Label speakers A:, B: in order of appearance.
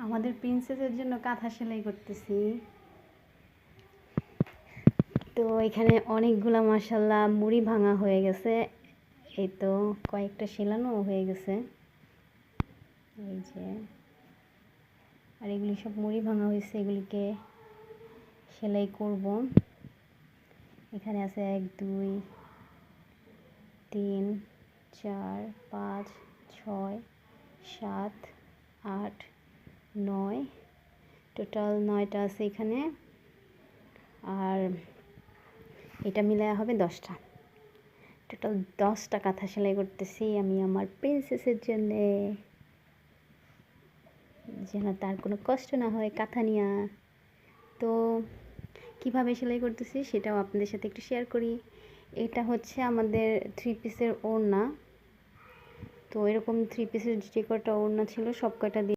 A: আমাদের প্রিন্সেসের জন্য কাঁথা সেলাই করতেছি। তো এখানে অনেকগুলা মাশাআল্লাহ মুড়ি ভাঙা হয়ে গেছে। এই তো কয়েকটা সেলানো হয়ে গেছে, এই যে। আর এগুলি সব মুড়ি ভাঙা হয়েছে, এগুলিকে সেলাই করব। এখানে আছে 1 2 3 4 5 6 7 8 9, টোটাল 9টা আছে এখানে। আর এটা মিলায়া হবে 10টা। টোটাল 10টা কাঁথা সেলাই করতেছি আমি আমার প্রিন্সেসের জন্যে, যেন তার কোনো কষ্ট না হয় কাঁথা নিয়া। তো কিভাবে সেলাই করতেছি সেটাও আপনাদের সাথে একটু শেয়ার করি। এটা হচ্ছে আমাদের 3 পিসের ওড়না। তো এরকম 3 পিসের যে কটা ওড়না ছিল সব কটা দিয়ে